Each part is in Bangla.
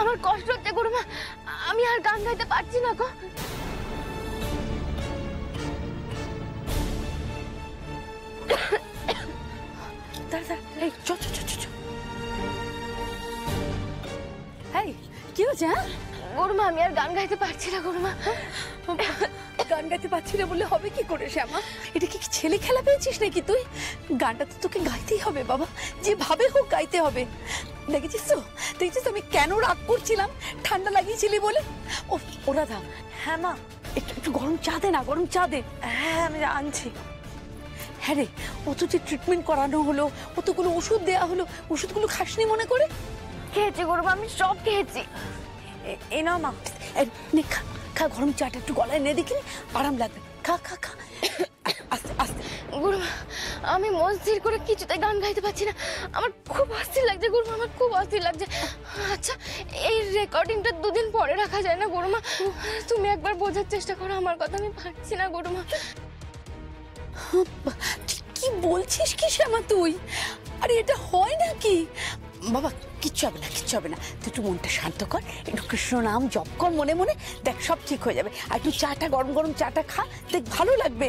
আমার কষ্ট হচ্ছে গুরুমা, আমি আর গান গাইতে পারছি না গো। এই চ চ চ চ। এই কি হচ্ছে? গুরুমা আমি আর গান গাইতে পারছি না গুরুমা। গান গাইতে পারছি না বললে হবে কি করে শ্যামা? এটা কি ছেলে খেলা পেয়েছিস নাকি তুই? গানটা তো তোকে গাইতেই হবে বাবা, যেভাবে হোক গাইতে হবে। দেখেছিস তো আমি কেন রাগ করছিলাম? ঠান্ডা লাগিয়েছিলি বলে। ও রাধা। হ্যাঁ মা, একটু গরম চা দে না, গরম চা দে। হ্যাঁ আমি আনছি। হ্যাঁ রে, অত যে ট্রিটমেন্ট করানো হলো, কতগুলো ওষুধ দেওয়া হলো, ওষুধগুলো খাসনি মনে করে? খেয়েছি গুরুমা, আমি সব খেয়েছি। এ না মা, নে খা খা, গরম চাটা একটু গলায় নে, দেখিনি আরাম লাগবে। খা খা খা, আস্তে আস্তে। গুরুমা আমি মন স্থির করে কিছুতে গান গাইতে পারছি না, আমার খুব অস্থির লাগছে গুরুমা, আমার খুব অস্থির লাগছে। আচ্ছা এই রেকর্ডিংটা 2 দিন পরে রাখা যায় না গুরুমা? তুমি একবার বোঝার চেষ্টা করো আমার কথা, আমি পারছি না গুরুমা। কি বলছিস কি শ্যামা তুই? আরে এটা হয় নাকি বাবা? কিচ্ছু হবে না, কিচ্ছু হবে না। তুই একটু মনটা শান্ত কর, একটু কৃষ্ণ নাম জপ কর মনে মনে, দেখ সব ঠিক হয়ে যাবে। আর একটু চাটা, গরম গরম চাটা খা, দেখ ভালো লাগবে।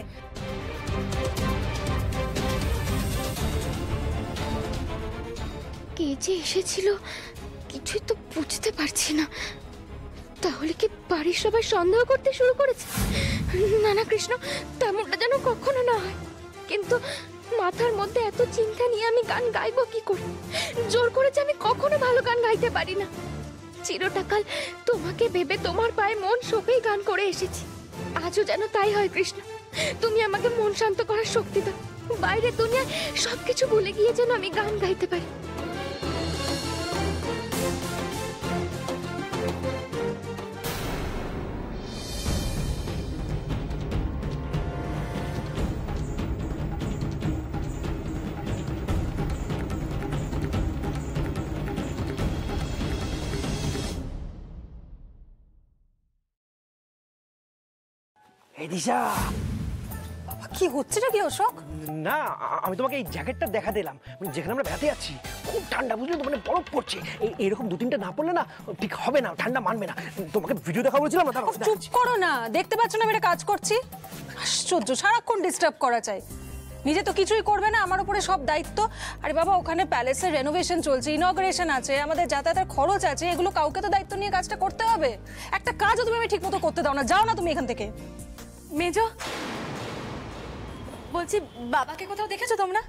কে যে এসেছিল কিছুই তো বুঝতে পারছি না। তাহলে কি বাড়ির সবাই সন্দেহ করতে শুরু করেছে? না না কৃষ্ণ, তেমনটা যেন কখনো না হয়। কিন্তু মাথার মধ্যে এত চিন্তা নিয়ে আমি গান গাইবো কি করে? জোর করেছে আমি কখনো ভালো গান গাইতে পারি না। চিরটাকাল তোমাকে ভেবে তোমার পায়ে মন সঁপেই গান করে এসেছি, আজও যেন তাই হয় কৃষ্ণ। তুমি আমাকে মন শান্ত করার শক্তি দাও, বাইরের দুনিয়ায় সবকিছু ভুলে গিয়ে যেন আমি গান গাইতে পারি। বাবা কি হচ্ছে নাকি অশোক? না আমি তোমাকে এই জ্যাকেটটা দেখা দিলাম, যেখানে আমরা বেড়াতে যাচ্ছি খুব ঠান্ডা, বুঝলে তো, মানে বরফ পড়ছে। এরকম 2-3টা না পড়লে না ঠিক হবে না, ঠান্ডা মানবে না। তোমাকে ভিডিও দেখা বলেছিলাম না। চুপ করো না, দেখতে পাচ্ছ না আমি এটা কাজ করছি? আশ্চর্য, সারাক্ষণ ডিস্টার্ব করা চাই। নিজে তো কিছুই করবে না, আমার উপরে সব দায়িত্ব। আরে বাবা, ওখানে প্যালেসের রেনোভেশন চলছে, ইনঅগ্রেশন আছে, আমাদের যাতায়াতের খরচ আছে, এগুলো কাউকে তো দায়িত্ব নিয়ে কাজটা করতে হবে। একটা কাজও তুমি ঠিক মতো করতে দাও না, যাও না তুমি এখান থেকে। মেজো, বলছি বাবাকে কোথাও দেখেছো তোমরা?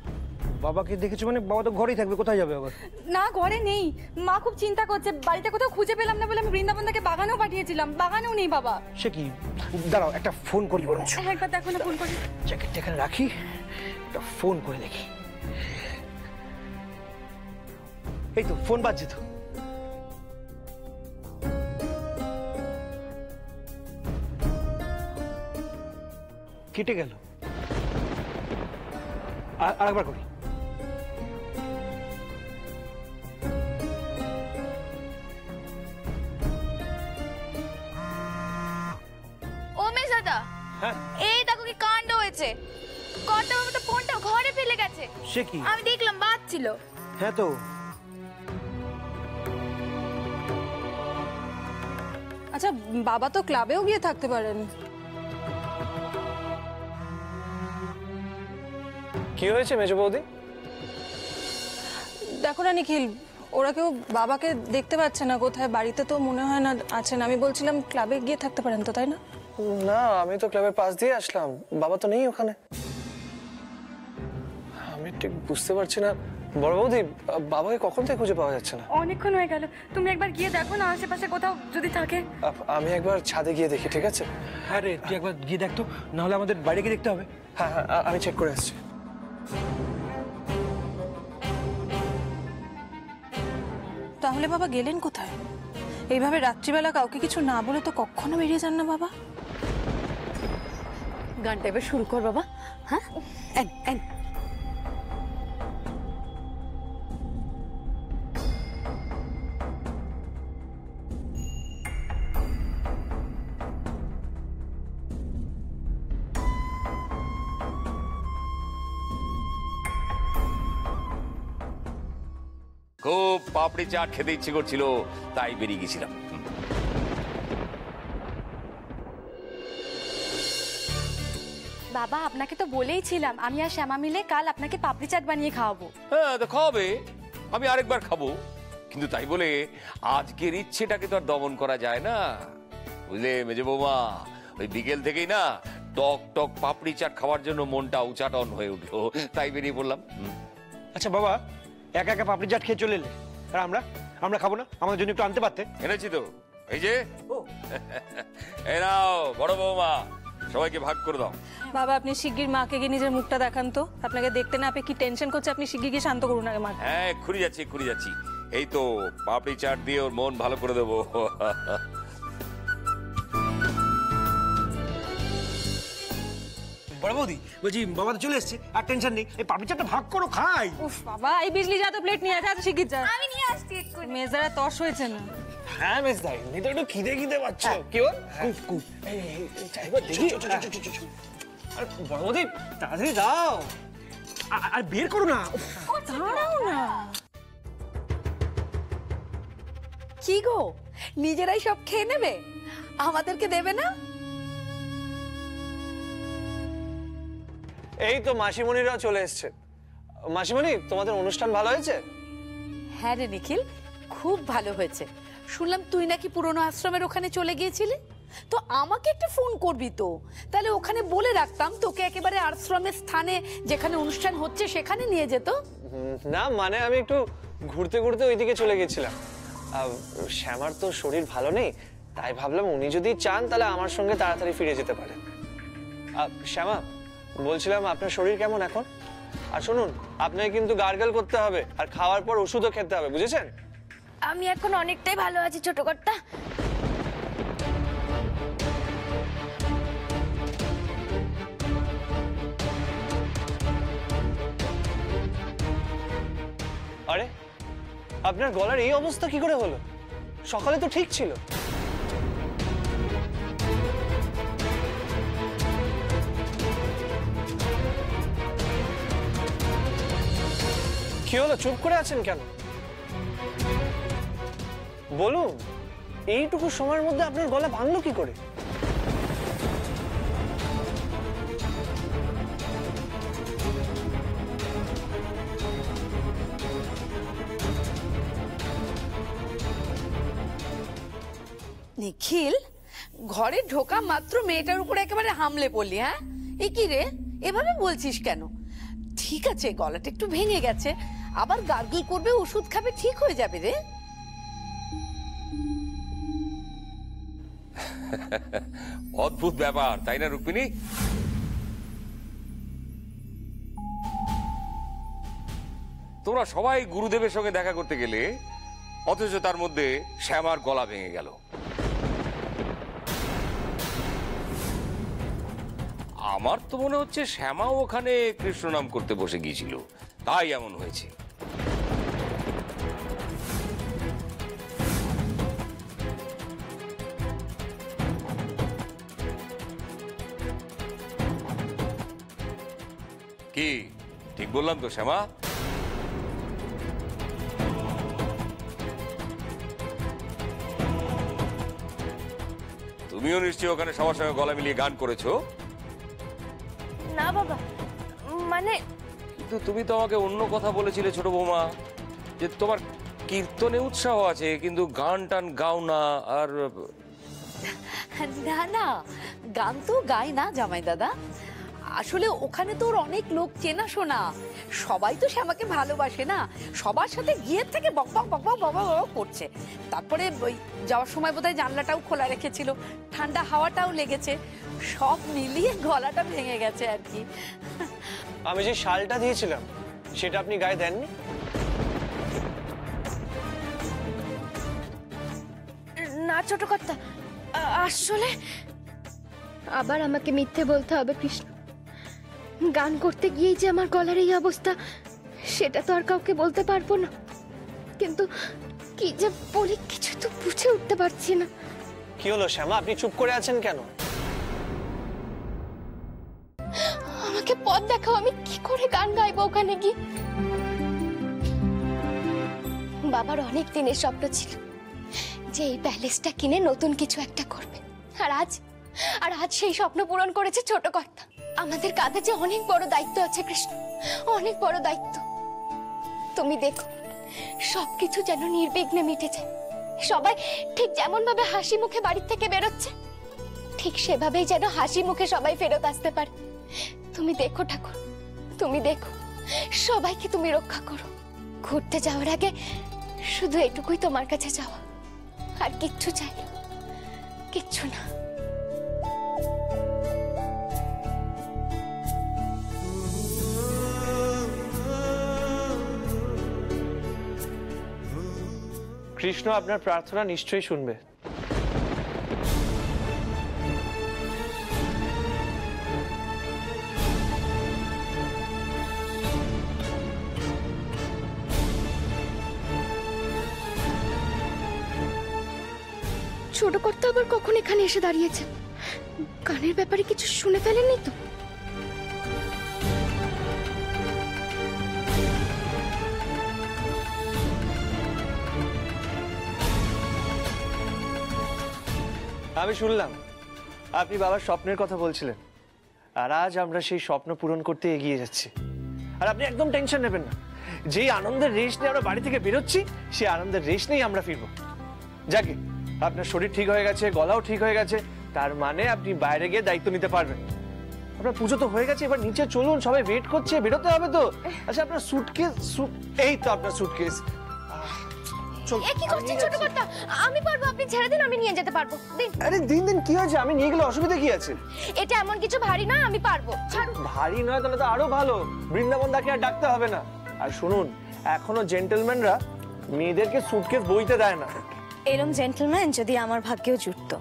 বাবাকে দেখেছো মানে? বাবা তো ঘরেই থাকবে, কোথায় যাবে আবার? না ঘরে নেই, মা খুব চিন্তা করছে, বাড়িতে কোথাও খুঁজে পেলাম না বলে আমি বৃন্দাবন থেকে বাগানেও পাঠিয়েছিলাম, বাগানেও নেই বাবা। সে কি? দাঁড়াও একটা ফোন করি বরঞ্চ। একবার দেখো না, ফোন করি। জ্যাকেটটা এখানে রাখি, একটা ফোন করে দেখি। এই তো ফোন বাজছে তো। কেটে গেল, আরেকবার করি। ও মেজাদা, এই দেখো কি কাণ্ড হয়েছে। কর্তা বাবা তো ফোনটা ঘরে ফেলে গেছে। সে কি? আমি দেখলাম বাজছিল। হ্যাঁ তো। আচ্ছা, বাবা তো ক্লাবেও গিয়ে থাকতে পারেন। কি হয়েছে মেজো বৌদি? দেখো না নিখিল, ওরা কেউ বাবাকে দেখতে পাচ্ছে না কোথায়, বাড়িতে তো মনে হয় না আছেন। আমি বলছিলাম ক্লাবে গিয়ে থাকতে পারেন তো, তাই না? না, আমি তো ক্লাবের পাশ দিয়ে আসলাম, বাবা তো নেই ওখানে। আমি ঠিক বুঝতে পারছি না বড় বৌদি, বাবাকে কখন থেকে খুঁজে পাওয়া যাচ্ছে না। অনেকক্ষণ হয়ে গেল, তুমি একবার গিয়ে দেখো না আশেপাশে কোথাও যদি থাকে। আমি একবার ছাদে গিয়ে দেখি, ঠিক আছে? হ্যাঁ রে, তুই একবার গিয়ে দেখ তো, নাহলে আমাদের বাইরে গিয়ে দেখতে হবে। হ্যাঁ হ্যাঁ, আমি চেক করে আসছি। তাহলে বাবা গেলেন কোথায়? এইভাবে রাত্রিবেলা কাউকে কিছু না বলে তো কখনো বেরিয়ে যান না বাবা। গানটা এবার শুরু কর বাবা। হ্যাঁ, খুব পাপড়ি চাট খেতে ইচ্ছে করছিল, তাই বেরিয়ে গেছিলাম। বাবা আপনাকে তো বলেইছিলাম আমি আর শ্যামা মিলে কাল আপনাকে পাপড়ি চাট বানিয়ে খাওয়াবো। হ্যাঁ তো খাওয়াবে, আমি আরেকবার খাবো, কিন্তু তাই বলে আজকের ইচ্ছেটাকে তো আর দমন করা যায় না, বুঝলে মেজে বৌমা? ওই বিকেল থেকেই না টক টক পাপড়ি চাট খাওয়ার জন্য মনটা উচাটন হয়ে উঠলো, তাই বেরিয়ে পড়লাম। আচ্ছা বাবা, একা একা পাপড়ি চাট খেয়ে চলে এলে, আর আমরা আমরা খাবো না? আমাদের জন্য একটু আনতে পারতে। এনেছি তো, এই যে এই নাও বড় বৌমা, সবাইকে ভাগ করে দাও। বাবা আপনি শিগগির মাকে গিয়ে নিজের মুখটা দেখান তো, আপনাকে দেখতে না পেয়ে কি টেনশন করছে, আপনি শিগগির গিয়ে শান্ত করুন আগে মাকে। হ্যাঁ এক্ষুনি যাচ্ছি, এক্ষুনি যাচ্ছি। এই তো পাপড়ি চাট দিয়ে ওর মন ভালো করে দেবো। বড় বৌদি বলছি, বাবা তো চলে এসছে, আর টেনশন নেই, এই পাপড়ি চাটটা ভাগ করো, খাই। উফ বাবা, এই বিজলি যা তো প্লেট নিয়ে আসে, শিগগির যা। আমি নিয়ে আসছি এক্ষুনি। মেজারা তর্স হয়েছে না। হ্যাঁ বেশ তাই, তুমি তো একটু খিদে খিদে পাচ্ছ। কি বল? কুফ কুফ। চাইবো দেখি। আর বড় বৌদি তাড়াতাড়ি দাও, আর বের করো না। দাঁড়াও না। কি গো, নিজেরাই সব খেয়ে নেবে, আমাদেরকে দেবে না? এই তো মাসিমণিরাও চলে এসছে। মাসিমণি, তোমাদের অনুষ্ঠান ভালো হয়েছে? হ্যাঁ রে নিখিল, খুব ভালো হয়েছে। শুনলাম তুই নাকি পুরনো আশ্রমের ওখানে চলে গিয়েছিলি, তো আমাকে একটা ফোন করবি তো, তাহলে ওখানে বলে রাখতাম তোকে একেবারে আশ্রমের স্থানে যেখানে অনুষ্ঠান হচ্ছে সেখানে নিয়ে যেত। না মানে আমি একটু ঘুরতে ঘুরতে ওইদিকে চলে গেছিলাম। শ্যামার তো শরীর ভালো নেই, তাই ভাবলাম উনি যদি চান তাহলে আমার সঙ্গে তাড়াতাড়ি ফিরে যেতে পারেন। শ্যামা, বলছিলাম আপনার শরীর কেমন এখন? আর শুনুন, আপনাকে কিন্তু গার্গল করতে হবে, আর খাওয়ার পর ওষুধও খেতে হবে, বুঝেছেন? আমি এখন অনেকটাই ভালো আছি ছোট কর্তা। আরে, আপনার গলার এই অবস্থা কি করে হলো? সকালে তো ঠিক ছিল। কি হলো, চুপ করে আছেন কেন? বলুন, এইটুকু সময়ের মধ্যে আপনার গলা ভাঙলো কি করে? নিখিল, ঘরে ঢোকা মাত্র মেয়েটার উপর একেবারে হামলে পড়লি। হ্যাঁ, এ কি রে, এভাবে বলছিস কেন? ঠিক আছে, গলাটা একটু ভেঙে গেছে, আবার গার্গল করবে, ওষুধ খাবে, ঠিক হয়ে যাবে রে। অদ্ভুত ব্যাপার, তাই না রুক্মিণী? তোমরা সবাই গুরুদেবের সঙ্গে দেখা করতে গেলে, অথচ তার মধ্যে শ্যামার গলা ভেঙে গেল। আমার তো মনে হচ্ছে শ্যামাও ওখানে কৃষ্ণ নাম করতে বসে গিয়েছিল, তাই এমন হয়েছে। কি ঠিক বললাম তো শ্যামা? তুমিও নিশ্চয়ই ওখানে সবার সঙ্গে গলা মিলিয়ে গান করেছো? না বাবা, মানে কিন্তু তুমি তো আমাকে অন্য কথা বলেছিলে ছোট বৌমা, যে তোমার কীর্তনে উৎসাহ আছে কিন্তু গান টান গাও না। আর না না, গান তো গাই না জামাই দাদা, আসলে ওখানে তোর অনেক লোক চেনাশোনা, সবাই তো শ্যামাকে ভালোবাসে না, সবার সাথে গিয়ে থেকে বক বক বক বক বক বক করছে। তারপরে ওই যাওয়ার সময় বোধহয় জানলাটাও খোলা রেখেছিল, ঠান্ডা হাওয়াটাও লেগেছে, সব মিলিয়ে গলাটা ভেঙে গেছে আর কি। আমি যে শালটা দিয়েছিলাম সেটা আপনি গায়ে দেননি? না ছোট কর্তা, আসলে আবার আমাকে মিথ্যে বলতে হবে কৃষ্ণ। গান করতে গিয়েই যে আমার গলার এই অবস্থা, সেটা তো আর কাউকে বলতে পারবো না, কিন্তু কি যে বলি কিছু তো বুঝে উঠতে পারছি না। কি হলো শ্যামা, আপনি চুপ করে আছেন কেন? আমাকে পথ দেখাও, আমি কি করে গান গাইবো ওখানে গিয়ে? বাবার অনেক দিনের স্বপ্ন ছিল যে এই প্যালেসটা কিনে নতুন কিছু একটা করবে। আর আজ সেই স্বপ্ন পূরণ করেছে ছোট কর্তা। আমাদের কাঁধে যে অনেক বড় দায়িত্ব আছে কৃষ্ণ, অনেক বড় দায়িত্ব। তুমি দেখো সবকিছু যেন নির্বিঘ্নে মিটে যায়। সবাই ঠিক যেমন ভাবে হাসি মুখে বাড়ি থেকে বেরোচ্ছে, ঠিক সেভাবেই যেন হাসি মুখে সবাই ফেরত আসতে পারে। তুমি দেখো ঠাকুর, তুমি দেখো, সবাইকে তুমি রক্ষা করো। ঘুরতে যাওয়ার আগে শুধু এটুকুই তোমার কাছে যাওয়া, আর কিচ্ছু চাই না, কিচ্ছু না। কৃষ্ণ আপনার প্রার্থনা নিশ্চয়ই শুনবে। ছোট কর্তা আবার কখন এখানে এসে দাঁড়িয়েছে? গানের ব্যাপারে কিছু শুনে ফেলেননি তো? আমি শুনলাম আপনি বাবার স্বপ্নের কথা বলছিলেন, আর আজ আমরা সেই স্বপ্ন পূরণ করতে এগিয়ে যাচ্ছি। আর আপনি একদম টেনশন নেবেন না, যেই আনন্দের রেশ নিয়ে আমরা বাড়ি থেকে বেরোচ্ছি সেই আনন্দের রেশ নিয়েই আমরা ফিরবো। যাকে আপনার শরীর ঠিক হয়ে গেছে, গলাও ঠিক হয়ে গেছে, তার মানে আপনি বাইরে গিয়ে দায়িত্ব নিতে পারবেন। আপনার পুজো তো হয়ে গেছে, এবার নিচে চলুন, সবাই ওয়েট করছে, বেরোতে হবে তো। আচ্ছা আপনার সুটকেস, এই তো আপনার সুটকেস। কি করছেন ছোট কর্তা? আমি পারবো, আপনি ছেড়ে দিন, আমি নিয়ে যেতে পারবো। দিন। আরে দিন দিন, কি হয়েছে? আমি নিয়ে গেলে অসুবিধা কি আছে? এটা এমন কিছু ভারী না, আমি পারবো। ছাড়ুন। ভারী নয় তাহলে তো আরো ভালো, বৃন্দাবন দাকে আর ডাকতে হবে না। আর শুনুন, এখনো জেন্টলম্যানরা মেয়েদেরকে সুটকেস বইতে দেয় না। এরম জেন্টলম্যান যদি আমার ভাগ্যেও জুটতো।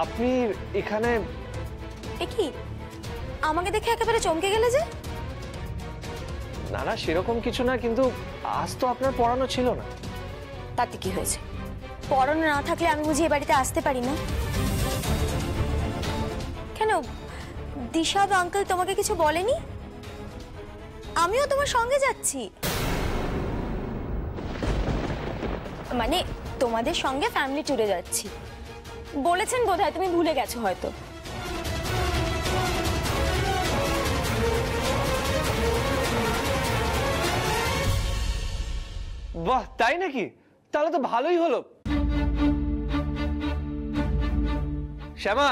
আপনি এখানে? এ কি, আমাকে দেখে একেবারে চমকে গেলে যে? না না, সেরকম কিছু না, কিন্তু আজ তো আপনার পড়ানো ছিল না। তাতে কি হয়েছে? পড়ানো না থাকলে আমি বুঝি এ বাড়িতে আসতে পারি না? কেন, দিশা বা আঙ্কেল তোমাকে কিছু বলেনি? আমিও তোমার সঙ্গে যাচ্ছি, মানে তোমাদের সঙ্গে ফ্যামিলি ট্যুরে যাচ্ছি। বলেছেন বোধহয়, তুমি ভুলে গেছো হয়তো। বাহ, তাই নাকি? তাহলে তো ভালোই হলো। শ্যামা,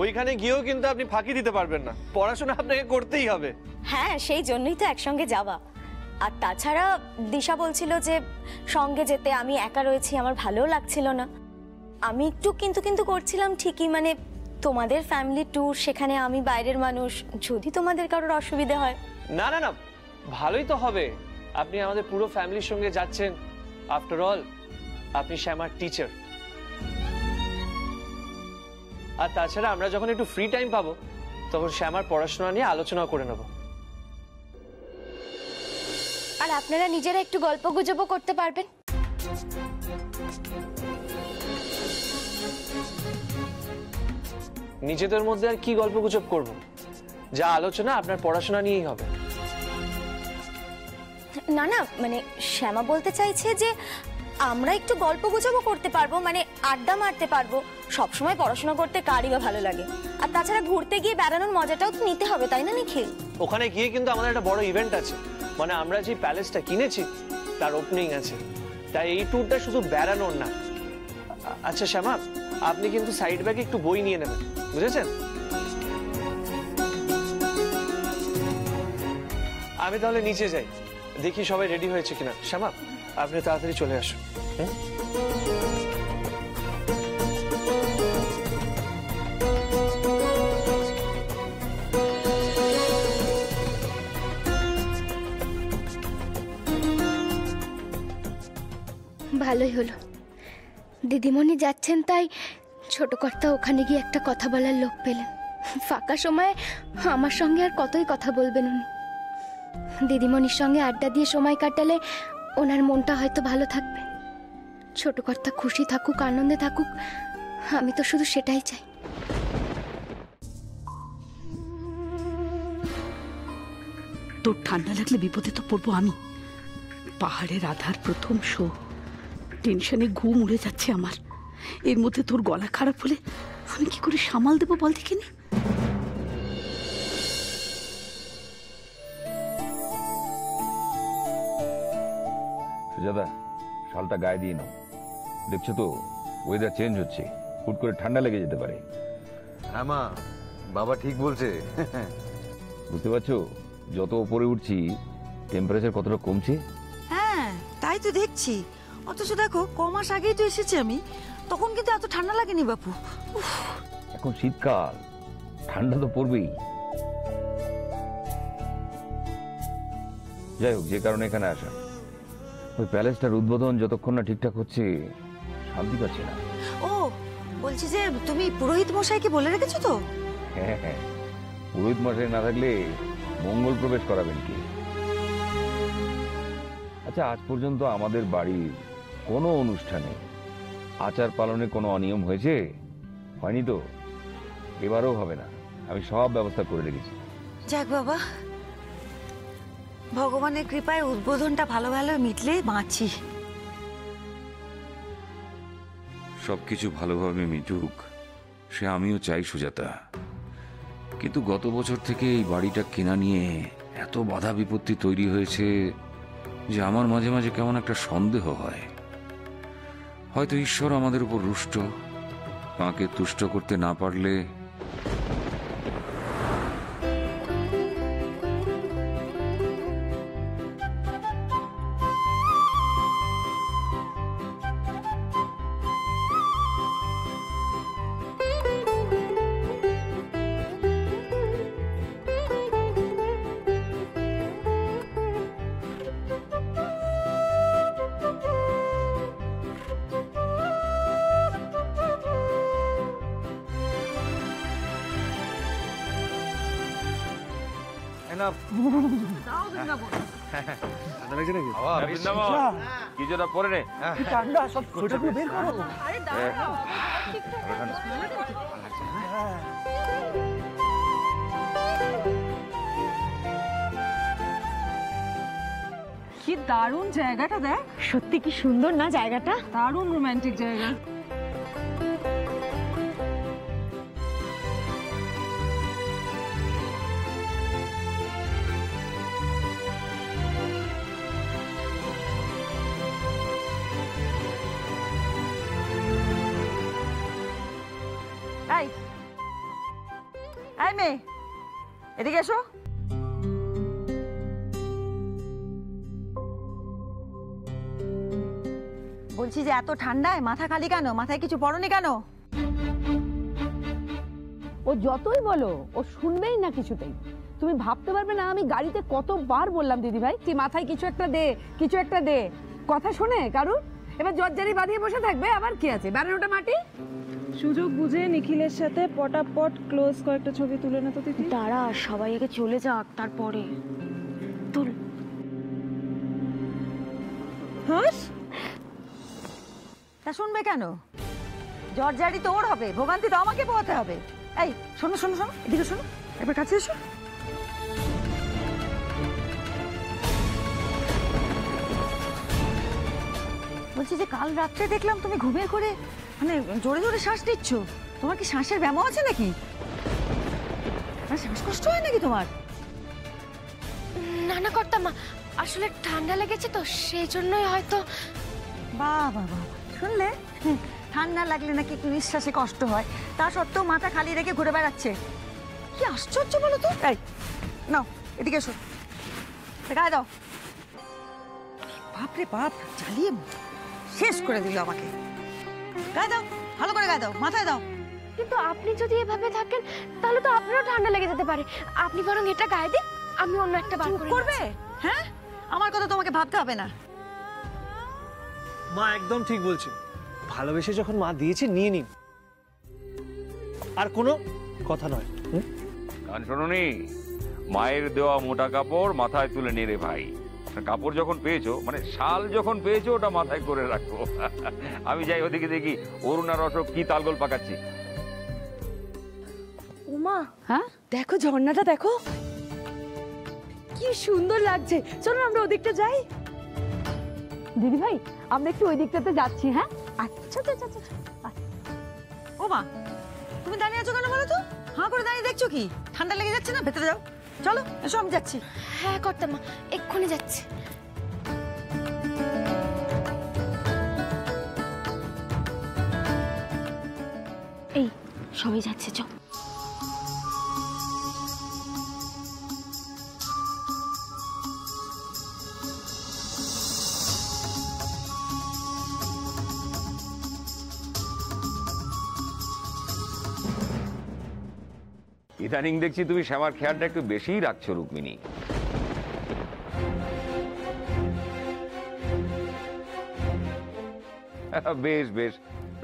ওইখানে গিয়েও কিন্তু আপনি ফাঁকি দিতে পারবেন না, পড়াশোনা আপনাকে করতেই হবে। হ্যাঁ, সেই জন্যই তো একসঙ্গে যাওয়া। আর তাছাড়া দিশা বলছিল যে সঙ্গে যেতে, আমি একা রয়েছি, আমার ভালোও লাগছিল না। আমি একটু কিন্তু কিন্তু করছিলাম ঠিকই, মানে তোমাদের ফ্যামিলি ট্যুর, সেখানে আমি বাইরের মানুষ, যদি তোমাদের কারোর অসুবিধা হয়। না না না, ভালোই তো হবে। আপনি আমাদের পুরো ফ্যামিলির সঙ্গে যাচ্ছেন। আফটার অল আপনি শ্যামার টিচার। আর তাছাড়া আমরা যখন একটু ফ্রি টাইম পাবো তখন শ্যামার পড়াশোনা নিয়ে আলোচনা করে নেব। আর আপনারা নিজেরা একটু গল্প গুজবও করতে পারবেন। নিজেদের মধ্যে আর কি গল্প গুজব করবো? যা আলোচনা আপনার পড়াশোনা নিয়েই হবে। না না, মানে শ্যামা বলতে চাইছে যে আমরা একটু গল্প গুজবও করতে পারবো, মানে আড্ডা মারতে পারবো। সবসময় পড়াশোনা করতে কারই বা ভালো লাগে? আর তাছাড়া ঘুরতে গিয়ে বেড়ানোর মজাটাও তো নিতে হবে, তাই না নিখিল? ওখানে গিয়ে কিন্তু আমাদের একটা বড় ইভেন্ট আছে, মানে আমরা যে প্যালেসটা কিনেছি তার ওপেনিং আছে। তাই এই ট্যুরটা শুধু বেড়ানোর না। আচ্ছা শ্যামা, আপনি কিন্তু সাইড ব্যাগে একটু বই নিয়ে নেবেন, বুঝেছেন? আমি তাহলে নিচে যাই, দেখি সবাই রেডি হয়েছে কিনা। শ্যামা, আপনি তাড়াতাড়ি চলে আসুন। ভালোই হলো, দিদিমণি যাচ্ছেন, তাই ছোট কর্তা ওখানে গিয়ে একটা কথা বলার লোক পেলেন। ফাঁকা সময়ে আমার সঙ্গে আর কতই কথা বলবেন উনি। দিদিমণির সঙ্গে আড্ডা দিয়ে সময় কাটালে ওনার মনটা হয়তো ভালো থাকবে। ছোট কর্তা খুশি থাকুক, আনন্দে থাকুক, আমি তো শুধু সেটাই চাই। তোর ঠান্ডা লাগলে বিপদে তো পড়বো আমি। পাহাড়ের আধার প্রথম শো, টেনশনে ঘুম উড়ে যাচ্ছে আমার। এর মধ্যে তোর গলা খারাপ হলে আমি কি করে সামাল দেবো বল দেখিনি? সুজাতা, শালটা গায়ে দিয়ে নাও। দেখছো তো ওয়েদার চেঞ্জ হচ্ছে, হুট করে ঠান্ডা লেগে যেতে পারে। হ্যাঁ মা, বাবা ঠিক বলছে। বুঝতে পারছো যত উপরে উঠছি টেম্পারেচার কতটা কমছে। হ্যাঁ তাই তো দেখছি। অথচ দেখো কমাস আগেই তো এসেছি আমি, তখন কিন্তু এত ঠান্ডা লাগেনি বাপু। এখন শীতকাল, ঠান্ডা তো পড়বেই। যাই হোক, যে কারণে এখানে আসা, ওই প্যালেসটার উদ্বোধন যতক্ষণ না ঠিকঠাক হচ্ছে শান্তি পাচ্ছে না। ও বলছি যে তুমি পুরোহিত মশাইকে বলে রেখেছো তো? হ্যাঁ হ্যাঁ, পুরোহিত মশাই না থাকলে মঙ্গল প্রবেশ করাবেন কি? আচ্ছা, আজ পর্যন্ত আমাদের বাড়ির কোনো অনুষ্ঠানে আচার পালনে কোনো অনিয়ম হয়েছে? হয়নি তো, এবারও হবে না। আমি সব ব্যবস্থা করে রেখেছি। যাক বাবা, ভগবানের কৃপায় উদ্বোধনটা ভালো ভালো মিটলে বাঁচি। সবকিছু ভালোভাবে মিটুক, সে আমিও চাই সুজাতা। কিন্তু গত বছর থেকে এই বাড়িটা কেনা নিয়ে এত বাধা বিপত্তি তৈরি হয়েছে যে আমার মাঝে মাঝে কেমন একটা সন্দেহ হয়। হয়তো ঈশ্বর আমাদের উপর রুষ্ট, তাঁকে তুষ্ট করতে না পারলে কিছুটা পরে নে। কি দারুণ জায়গাটা দেখ। সত্যি কি সুন্দর না জায়গাটা? দারুণ রোমান্টিক জায়গা। এই এই মেয়ে, এদিকে এসো। বলছি যে এত ঠান্ডায় মাথা খালি কেন? মাথায় কিছু পড়নি কেন? ও যতই বলো ও শুনবেই না কিছুতেই। তুমি ভাবতে পারবে না আমি গাড়িতে কতবার বললাম দিদি ভাই তুই মাথায় কিছু একটা দে, কিছু একটা দে। কথা শোনে কারুর? এবার জর্জারি বাঁধিয়ে বসে থাকবে, আবার কি আছে? বানানোটা মাটি। সুযোগ বুঝে নিখিলের সাথে পটাপট ক্লোজ কয়েকটা ছবি তুলে না তো দিদি। দাঁড়া, সবাই আগে চলে যাক, তারপরে তুল। হাস, তা শুনবে কেন? জর্জারি তো ওর হবে, ভোগান্তি তো আমাকে পোহাতে হবে। এই শোনো শোনো শোনো, এদিকে শোনো, একবার কাছে এসো। বলছি যে কাল রাত্রে দেখলাম তুমি ঘুমিয়ে করে মানে জোরে জোরে শ্বাস নিচ্ছ। তোমার কি শ্বাসের ব্যামো আছে নাকি? শ্বাসকষ্ট হয় নাকি তোমার? না না কর্তামা, আসলে ঠান্ডা লেগেছে তো, সেই জন্যই হয়তো। বাহ বাহ বাহ, শুনলে? ঠান্ডা লাগলে নাকি একটু নিঃশ্বাসে কষ্ট হয়, তা সত্ত্বেও মাথা খালি রেখে ঘুরে বেড়াচ্ছে। কি আশ্চর্য বলো তো। এই নাও এদিকে এসো, গায়ে দাও। বাপরে বাপ, জ্বালিয়ে শেষ করে দিল আমাকে। গায়ে দাও, ভালো করে গায়ে দাও, মাথায় দাও। কিন্তু আপনি যদি এভাবে থাকেন তাহলে তো আপনারও ঠান্ডা লেগে যেতে পারে। আপনি বরং এটা গায়ে দিন, আমি অন্য একটা বার করে করবে? হ্যাঁ, আমার কথা তোমাকে ভাবতে হবে না। মা একদম ঠিক বলছে, ভালোবেসে যখন মা দিয়েছে নিয়ে নিন, আর কোনো কথা নয়। গান শোনোনি? মায়ের দেওয়া মোটা কাপড় মাথায় তুলে নে রে ভাই। কাপড় যখন পেয়েছো, মানে শাল যখন পেয়েছো, ওটা মাথায় করে রাখো। আমি যাই ওদিকে দেখি অরুণ আর অশোক কি তালগোল পাকাচ্ছি। উমা, হ্যাঁ দেখো ঝর্ণাটা দেখো, কি সুন্দর লাগছে। চলো আমরা ওদিকটা যাই। দিদি ভাই, আমরা একটু ওই দিকটাতে যাচ্ছি। হ্যাঁ আচ্ছা আচ্ছা আচ্ছা। ও মা, তুমি দাঁড়িয়ে আছো কেন বলো তো? হাঁ করে দাঁড়িয়ে দেখছো কি? ঠান্ডা লেগে যাচ্ছে না? ভেতরে যাও, চলো এসো, আমি যাচ্ছি। হ্যাঁ কর্তামা, এক্ষুনি যাচ্ছে। এই সবাই যাচ্ছে, চল। ইদানিং দেখছি তুমি শ্যামার খেয়ালটা একটু বেশিই রাখছো রুক্মিণী। বেশ বেশ,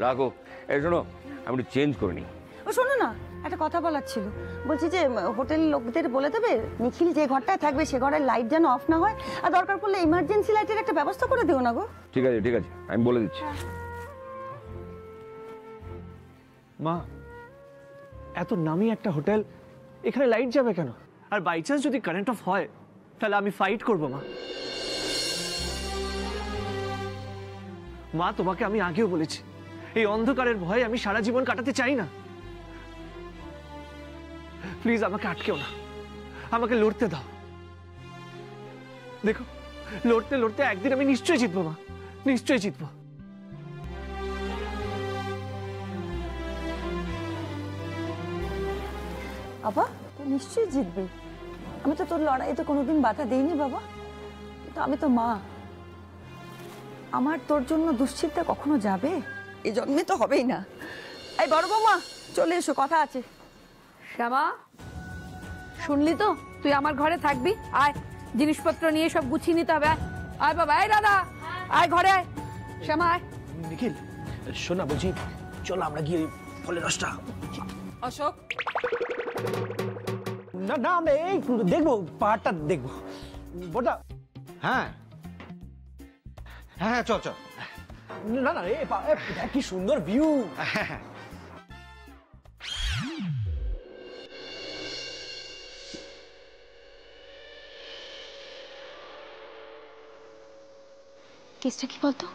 রাখো। এই শোনো, আমি একটু চেঞ্জ করে নিই। ও শোনো না, একটা কথা বলার ছিল। বলছি যে হোটেল লোকদের বলে দেবে নিখিল যে ঘরটায় থাকবে সে ঘরের লাইট যেন অফ না হয়, আর দরকার পড়লে ইমার্জেন্সি লাইটের একটা ব্যবস্থা করে দিও না গো। ঠিক আছে ঠিক আছে, আমি বলে দিচ্ছি। মা, এত নামি একটা হোটেল, এখানে লাইট যাবে কেন? আর বাই চান্স যদি কারেন্ট অফ হয় তাহলে আমি ফাইট করব। মা মা তোমাকে আমি আগেও বলেছি, এই অন্ধকারের ভয়ে আমি সারা জীবন কাটাতে চাই না। প্লিজ আমাকে আটকেও না, আমাকে লড়তে দাও। দেখো, লড়তে লড়তে একদিন আমি নিশ্চয়ই জিতবো। মা, নিশ্চয়ই জিতবো। বাবা, তুই নিশ্চয়ই জিতবি। আমি তো তোর লড়াইতে কোনোদিন বাধা দেইনি বাবা, কিন্তু আমি তো মা। আমার তোর জন্য দুশ্চিন্তা কখনো যাবে? এই জন্মে তো হবেই না। এই বড় বৌমা, চলে এসো, কথা আছে। শ্যামা, শুনলি তো? তুই আমার ঘরে থাকবি। আয়, জিনিসপত্র নিয়ে সব গুছিয়ে নিতে হবে। আয় বাবা, আয় দাদা, আয় ঘরে আয়। শ্যামা আয়। নিখিল, শোনা, বলছি চলো আমরা গিয়ে ফলের রসটা। অশোক, না না, আমরা এই দেখবো, পাহাড়টা দেখবো। বড়দা, হ্যাঁ হ্যাঁ, চল চল। না না, দেখ কি সুন্দর ভিউ। কেসটা কি বলতো?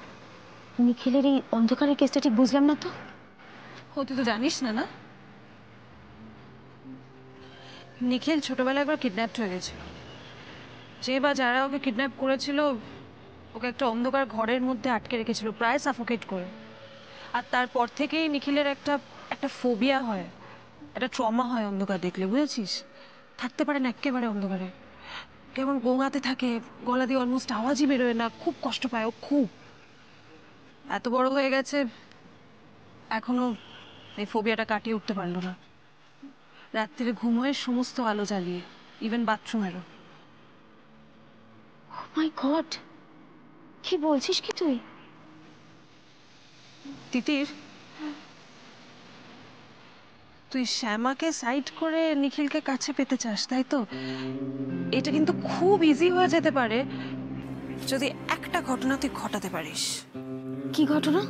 নিখিলের এই অন্ধকারের কেসটা ঠিক বুঝলাম না তো। ও তুই তো জানিস না? না, নিখিল ছোটবেলায় একবার কিডন্যাপড হয়ে গেছিল। যে বা যারা ওকে কিডন্যাপ করেছিল ওকে একটা অন্ধকার ঘরের মধ্যে আটকে রেখেছিল, প্রায় সাফোকেট করে। আর তারপর থেকেই নিখিলের একটা ফোবিয়া হয়, একটা ট্রমা হয় অন্ধকার দেখলে, বুঝেছিস? থাকতে পারে না একেবারে অন্ধকারে, কেমন গোঙাতে থাকে, গলা দিয়ে অলমোস্ট আওয়াজই বেরোয় না, খুব কষ্ট পায় ও, খুব। এত বড় হয়ে গেছে, এখনো এই ফোবিয়াটা কাটিয়ে উঠতে পারলো না। রাত্রিরে ঘুমোয় সমস্ত আলো জ্বালিয়ে, ইভেন বাথরুমেরও। ও মাই গড, কি বলছিস কি তুই? তিতির, তুই শ্যামাকে সাইড করে নিখিলকে কাছে পেতে চাস, তাই তো? এটা কিন্তু খুব ইজি হয়ে যেতে পারে যদি একটা ঘটনা তুই ঘটাতে পারিস। কি ঘটনা?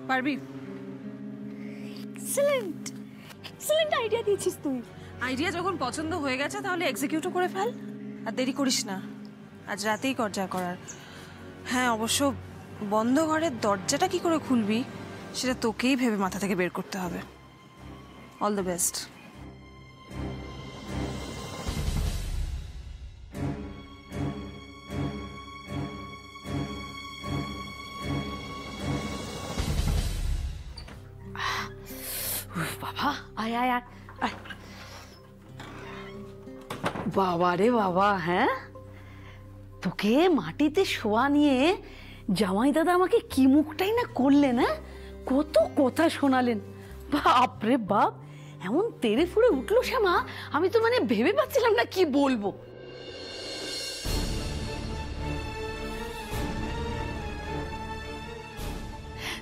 পারবি? এক্সেলেন্ট, এক্সেলেন্ট আইডিয়া দিয়েছিস তুই। আইডিয়া যখন পছন্দ হয়ে গেছে তাহলে এক্সিকিউটও করে ফেল, আর দেরি করিস না। আজ রাতেই কর যা করার। হ্যাঁ, অবশ্য বন্ধ ঘরের দরজাটা কি করে খুলবি সেটা তোকেই ভেবে মাথা থেকে বের করতে হবে। All the best. বাবা, আয় আয় আয় আয়। বাবা রে বাবা, হ্যাঁ, তোকে মাটিতে শোয়া নিয়ে জামাই দাদা আমাকে কি মুখটাই না করলেন। হ্যাঁ, কত কথা শোনালেন। বাপ রে বাপ, এমন তেড়ে ফুড়ে উঠলো শ্যামা, আমি তো মানে ভেবে পাচ্ছিলাম না কি বলবো।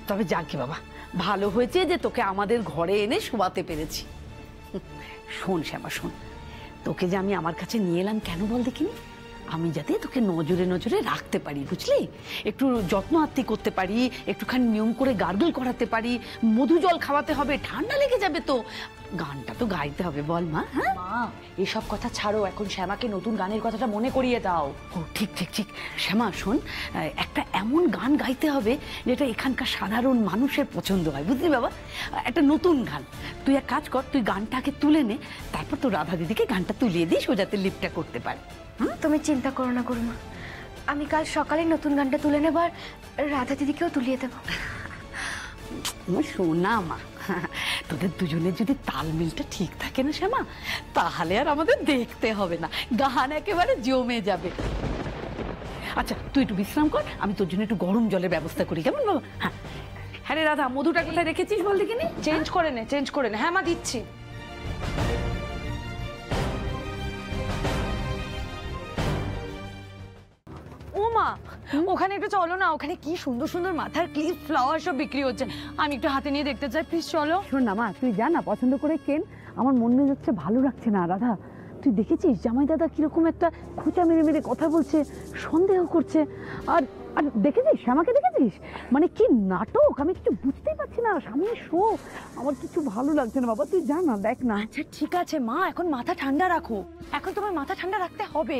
তবে যাকে বাবা, ভালো হয়েছে যে তোকে আমাদের ঘরে এনে শোয়াতে পেরেছি। শোন শ্যামা শোন, তোকে যে আমি আমার কাছে নিয়ে এলাম কেন বল দেখিনি, আমি যাতে তোকে নজরে নজরে রাখতে পারি, বুঝলি? একটু যত্ন আত্তি করতে পারি, একটুখানি নিয়ম করে গার্গল করাতে পারি, মধু জল খাওয়াতে হবে, ঠান্ডা লেগে যাবে তো, গানটা তো গাইতে হবে বল মা। হ্যাঁ মা, এসব কথা ছাড়ো, এখন শ্যামাকে নতুন গানের কথাটা মনে করিয়ে দাও। ও ঠিক ঠিক ঠিক। শ্যামা শোন, একটা এমন গান গাইতে হবে যেটা এখানকার সাধারণ মানুষের পছন্দ হয়, বুঝলি বাবা? একটা নতুন গান। তুই এক কাজ কর, তুই গানটাকে তুলে নে, তারপর তো রাধা দিদিকে গানটা তুলিয়ে দিস, ও যাতে লিপটা করতে পারে। তুমি চিন্তা করো না গুরুমা, আমি কাল সকালে নতুন গানটা তুলে নেব আর রাধা দিদিকেও তুলিয়ে দেবো। শোনা মা, তোদের দুজনের যদি তালমিলটা ঠিক থাকে না শ্যামা, তাহলে আর আমাদের দেখতে হবে না, গান একেবারে জমে যাবে। আচ্ছা তুই একটু বিশ্রাম কর, আমি তোর জন্য একটু গরম জলের ব্যবস্থা করি, কেমন বাবা? হ্যাঁ হ্যাঁ রে রাধা, মধুটা কোথায় রেখেছিস বল দেখিনি? চেঞ্জ করে নে, চেঞ্জ করে নে। হ্যাঁ মা, দিচ্ছি। ও মা, ওখানে একটু চলো না, ওখানে কি সুন্দর সুন্দর মাথার ক্লিপ, ফ্লাওয়ার সব বিক্রি হচ্ছে, আমি একটু হাতে নিয়ে দেখতে চাই, প্লিজ চলো। শোন না মা, তুই যা না, পছন্দ করে কেন, আমার মনে হচ্ছে ভালো লাগছে না। রাধা তুই দেখেছিস জামাই দাদা কিরকম একটা খোঁচা মেরে মেরে কথা বলছে, সন্দেহ করছে, আর আর দেখেছিস শ্যামাকে দেখেছিস, মানে কি নাটক, আমি কিছু বুঝতেই পারছি না, সামনে শো, আমার কিছু ভালো লাগছে না বাবা, তুই যা না, দেখ না। আচ্ছা ঠিক আছে মা, এখন মাথা ঠান্ডা রাখো, এখন তোমার মাথা ঠান্ডা রাখতে হবে।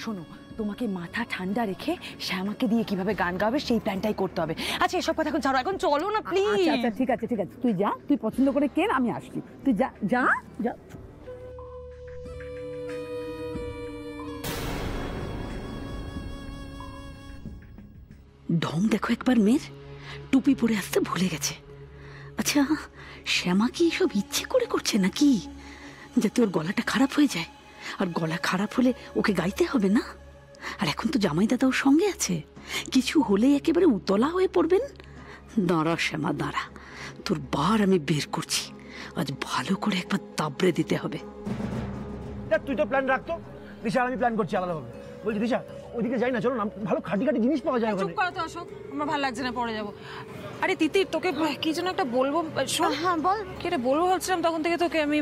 শোনো, তোমাকে মাথা ঠান্ডা রেখে শ্যামাকে দিয়ে কিভাবে গান গাবে সেই প্ল্যানটাই করতে হবে। আচ্ছা এসব কথা এখন ছাড়ো, এখন চলো না প্লিজ। আচ্ছা আচ্ছা ঠিক আছে ঠিক আছে, তুই যা, তুই পছন্দ করে কেন, আমি আসছি, তুই যা যা যা। ঢং দেখো একবার মেয়ের, টুপি পরে আসতে ভুলে গেছে। আচ্ছা শ্যামা কি এসব ইচ্ছে করে করছে নাকি, যাতে ওর গলাটা খারাপ হয়ে যায়, আর গলা খারাপ হলে ওকে গাইতে হবে না? আর এখন তো জামাই দাদা ওর সঙ্গে আছে, কিছু হলেই একেবারে উতলা হয়ে পড়বেন। দাঁড়া শ্যামা দাঁড়া, তোর বার আমি বের করছি, আজ ভালো করে একবার দাবড়ে দিতে হবে। তুই তো প্ল্যান রাখতো, দিশা আমি প্ল্যান করছি আলাদাভাবে। বলছি দিশা ওইদিকে যাই না, চলো না, ভালো খাটি খাটি জিনিস পাওয়া যায় ওখানে। চুপ করো তো অশোক, আমার ভালো লাগছে না, পরে যাবো। আরে তিতির, তোকে কি যেন একটা বলবো, শোন। হ্যাঁ বল। কি রে বলবো ভাবছিলাম তখন থেকে তোকে, আমি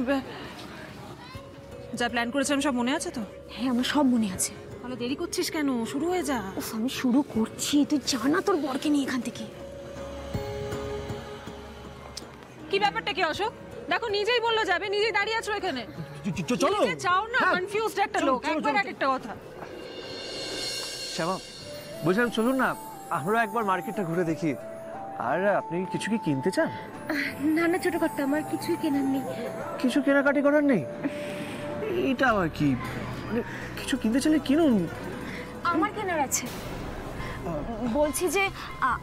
যা প্ল্যান করেছিলাম সব মনে আছে তো? হ্যাঁ আমার সব মনে আছে। তাহলে দেরি করছিস কেন, শুরু হয়ে যা। উফ, আমি শুরু করছি, তুই জানা তোর বরকে নিয়ে এখান থেকে। কি ব্যাপারটা কি অশোক? দেখো নিজেই বললো যাবে, নিজেই দাঁড়িয়ে আছো এখানে। চলো যাও না, হ্যাঁ, কনফিউজড একটা লোক, একবার এক একটা কথা। শ্যামা বলছিলাম চলুন না, আমরা একবার মার্কেটটা ঘুরে দেখি। আর আপনি কিছু কি কিনতে চান? না না ছোট কর্তা, আমার কিছুই কেনার নেই। কিছু কেনাকাটি করার নেই? এটা আবার কি, মানে কিছু কিনতে চাইলে কিনুন। আমার কেনার আছে। বলছি যে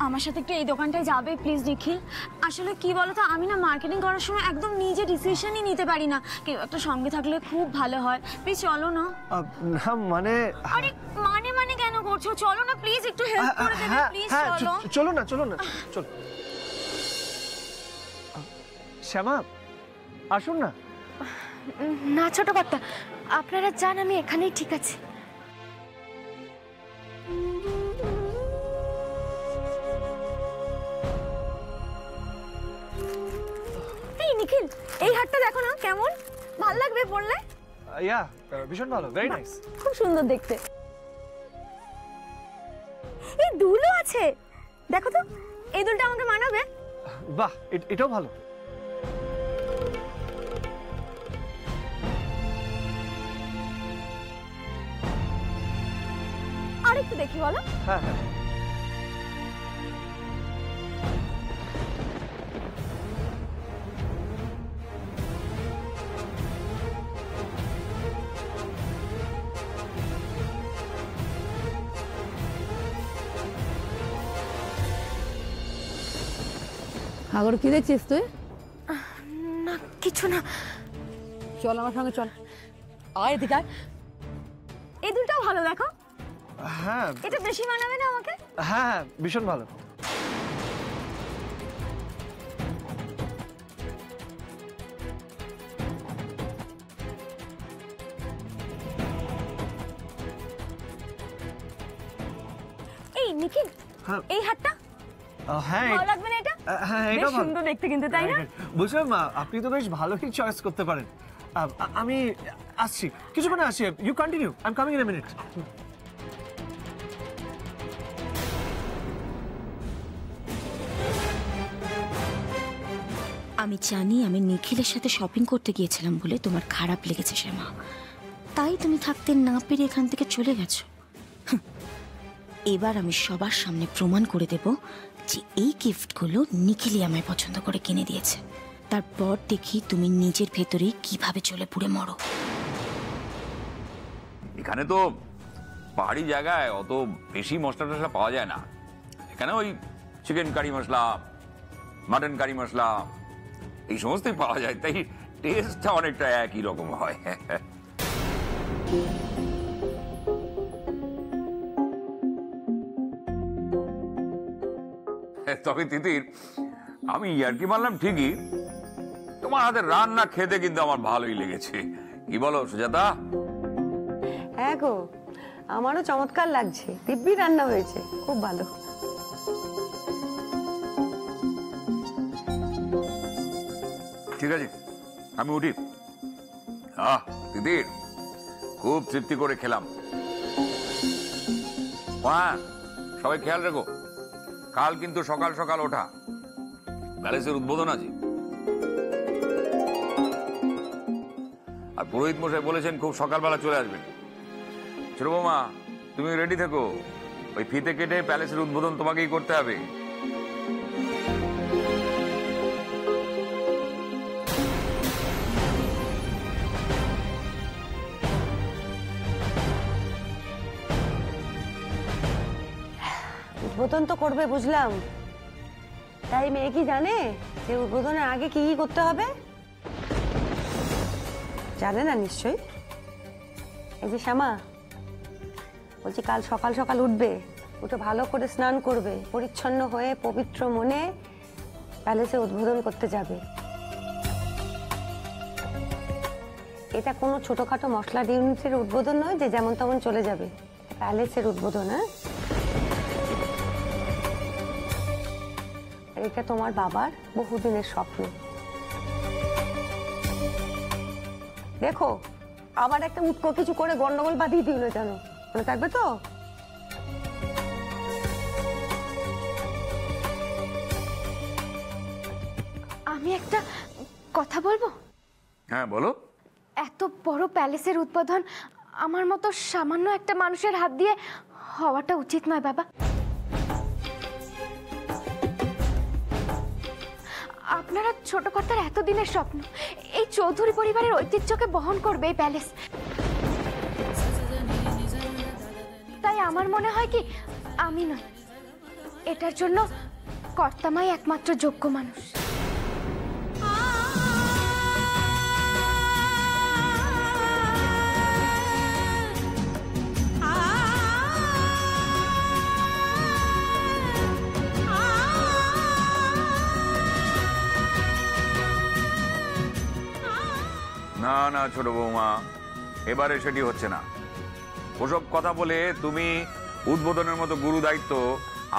আমার সাথে একটু এই দোকানটায় যাবে প্লিজ নিখিল। আসলে কি বলতো, আমি না মার্কেটিং করার সময় একদম নিজে ডিসিশনই নিতে পারি না, কেউ একটা সঙ্গে থাকলে খুব ভালো হয়। প্লিজ চলো না। না মানে আরে মানে মানে কেন করছো, চলো না প্লিজ, একটু হেল্প করে দেবে প্লিজ, চলো। চলো না চলো না চলো। শ্যামা আসুন না। না ছোট কর্তা, আপনারা যান, আমি এখানেই ঠিক আছে। এই নিখিল, এই হাটটা দেখো না কেমন, ভাল লাগবে পরলে। ইয়া ভীষণ ভালো, ভেরি নাইস, খুব সুন্দর দেখতে। এই দুলও আছে, দেখো তো, এই দুলটা আমাকে মানাবে। বাহ এটাও ভালো। আরেকটু দেখি বলো। হ্যাঁ হ্যাঁ আগর কি দেখছিস তুই? না কিছু না। চল আমার সঙ্গে চল, আয় এদিকে আয়। এই দুলটাও ভালো, দেখো হ্যাঁ এটা বেশি মানাবে না আমাকে? হ্যাঁ ভীষণ ভালো। এই হারটা হ্যাঁ ভালো লাগবে না এটা? হ্যাঁ বেশ এটা সুন্দর দেখতে কিন্তু, তাই না? বুঝলাম আপনি তো বেশ ভালোই চয়েস করতে পারেন। আমি আসছি, কিছুক্ষণে আসছি। You continue, I am coming in a minute. আমি জানি আমি নিখিলের সাথে শপিং করতে গিয়েছিলাম বলে তোমার খারাপ লেগেছে শ্যামা, তাই তুমি থাকতে না পেরে এখান থেকে চলে গেছো। এবার আমি সবার সামনে প্রমাণ করে দেব যে এই গিফটগুলো নিখিলই আমায় পছন্দ করে কিনে দিয়েছে। তারপর দেখি তুমি নিজের ভেতরে কিভাবে চলে পুড়ে মরো। এখানে তো পাহাড়ি জায়গায় অত বেশি মশলা টশলা পাওয়া যায় না। এখানে ওই চিকেন কারি মশলা, মাটন কারি মশলা এই সমস্তই পাওয়া যায়, তাই টেস্টটা অনেকটা একই রকম হয়। তবে তিতির, আমি ইয়ার্কি মারলাম ঠিকই, তোমার হাতের রান্না খেতে কিন্তু আমার ভালোই লেগেছে। কি বলো সুজাতা? হ্যাঁ গো, আমারও চমৎকার লাগছে, দিব্যি রান্না হয়েছে, খুব ভালো। ঠিক আছে, আমি উঠি। দিদির খুব তৃপ্তি করে খেলাম। হ্যাঁ, সবাই খেয়াল রেখো, কাল কিন্তু সকাল সকাল ওঠা, প্যালেসের উদ্বোধন আছে। আর পুরোহিত মশাই বলেছেন খুব সকালবেলা চলে আসবেন। ছোট বৌমা, তুমি রেডি থেকো, ওই ফিতে কেটে প্যালেসের উদ্বোধন তোমাকেই করতে হবে। উদ্বোধন তো করবে বুঝলাম, তাই মেয়ে কি জানে যে উদ্বোধনের আগে কি কি করতে হবে? জানে না নিশ্চয়ই। এই যে শ্যামা, বলছি কাল সকাল সকাল উঠবে, উঠে ভালো করে স্নান করবে, পরিচ্ছন্ন হয়ে পবিত্র মনে প্যালেসে উদ্বোধন করতে যাবে। এটা কোনো ছোটখাটো মশলার ইউনিটের উদ্বোধন নয় যে যেমন তেমন চলে যাবে, প্যালেসের উদ্বোধন। হ্যাঁ, এটা তোমার বাবার বহুদিনের স্বপ্ন। দেখো, আবার একটা উৎকো কিছু করে গন্ডগোল বাঁধিয়ে দিল যেন, মনে থাকবে তো? আমি একটা কথা বলবো? হ্যাঁ বলো। এত বড় প্যালেসের উদ্বোধন আমার মতো সামান্য একটা মানুষের হাত দিয়ে হওয়াটা উচিত নয় বাবা। আপনারা ছোট কর্তার এতদিনের স্বপ্ন, এই চৌধুরী পরিবারের ঐতিহ্যকে বহন করবে এই প্যালেস। তাই আমার মনে হয় কি, আমি নয়, এটার জন্য কর্তামাই একমাত্র যোগ্য মানুষ। না না ছোট বৌমা, এবারে সেটি হচ্ছে না। ওসব কথা বলে তুমি উদ্বোধনের মতো গুরু দায়িত্ব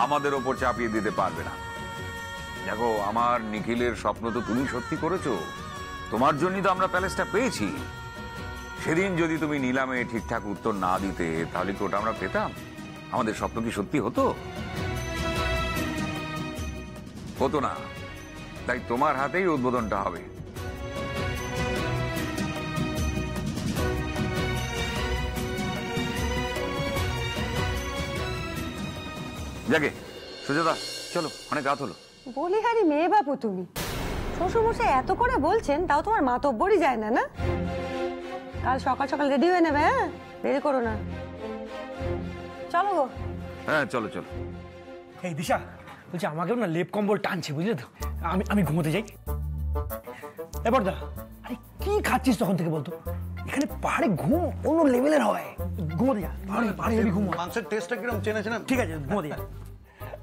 আমাদের ওপর চাপিয়ে দিতে পারবে না। দেখো, আমার নিখিলের স্বপ্ন তো তুমি সত্যি করেছো, তোমার জন্যই তো আমরা প্যালেসটা পেয়েছি। সেদিন যদি তুমি নিলামে ঠিকঠাক উত্তর না দিতে, তাহলে কি ওটা আমরা পেতাম? আমাদের স্বপ্ন কি সত্যি হতো? হতো না। তাই তোমার হাতেই উদ্বোধনটা হবে। যাকে সুজাতা, চলো, অনেক রাত হলো। বলিহারি মেয়ে বাবু তুমি, শ্বশুরমশাই এত করে বলছেন, তাও তোমার মাতব্বরই যায় না। না, কাল সকাল সকাল রেডি হয়ে নেবে। হ্যাঁ, দেরি করো না। চলো গো। হ্যাঁ চলো চলো। এই দিশা, বলছি আমাকেও না লেপ কম্বল টানছে, বুঝলে তো। আমি ঘুমোতে যাই। এবার দা, আরে কি খাচ্ছিস তখন থেকে বলতো? এখানে পাহাড়ে ঘুম অন্য লেভেলের হয়। ঘুমোতে যা, পাহাড়ে ঘুমো। মাংসের টেস্টটা কিরকম চেনেছে না? ঠিক আছে, ঘুমোতে যা।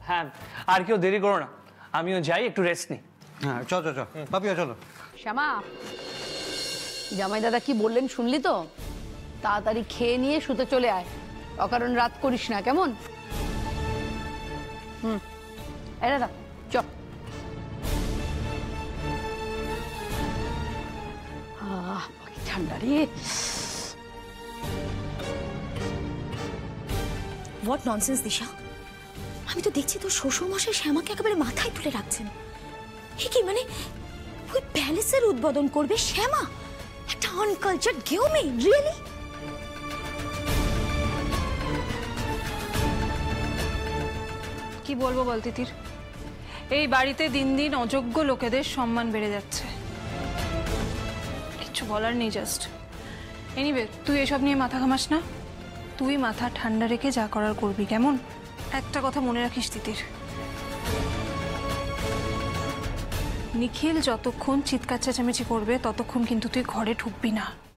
হ্যাঁ, আর কেউ দেরি করো না, আমিও যাই, একটু রেস্ট নিই। হ্যাঁ, চল পাপিয়া চলো। শ্যামা, জামাই দাদা কি বললেন শুনলি তো? তাড়াতাড়ি খেয়ে নিয়ে শুতে চলে আয়, অকারণ রাত করিস না, কেমন? এরা দাও চ ঠান্ডা রে। হোয়াট ননসেন্স দিশা, আমি তো দেখছি তোর শ্বশুর মশাই শ্যামাকে একেবারে মাথায় তুলে রাখছেন। এ কি মানে ওই প্যালেসের উদ্বোধন করবে শ্যামা, একটা আনকালচার্ড গেও মেয়ে, রিয়েলি? কি বলবো বল তিতির, এই বাড়িতে দিন দিন অযোগ্য লোকেদের সম্মান বেড়ে যাচ্ছে, কিছু বলার নেই। জাস্ট এনিওয়ে, তুই এসব নিয়ে মাথা ঘামাস না, তুই মাথা ঠান্ডা রেখে যা করার করবি, কেমন? একটা কথা মনে রাখিস তিতির, নিখিল যতক্ষণ চিৎকার চেঁচামেচি করবে ততক্ষণ কিন্তু তুই ঘরে ঢুকবি না।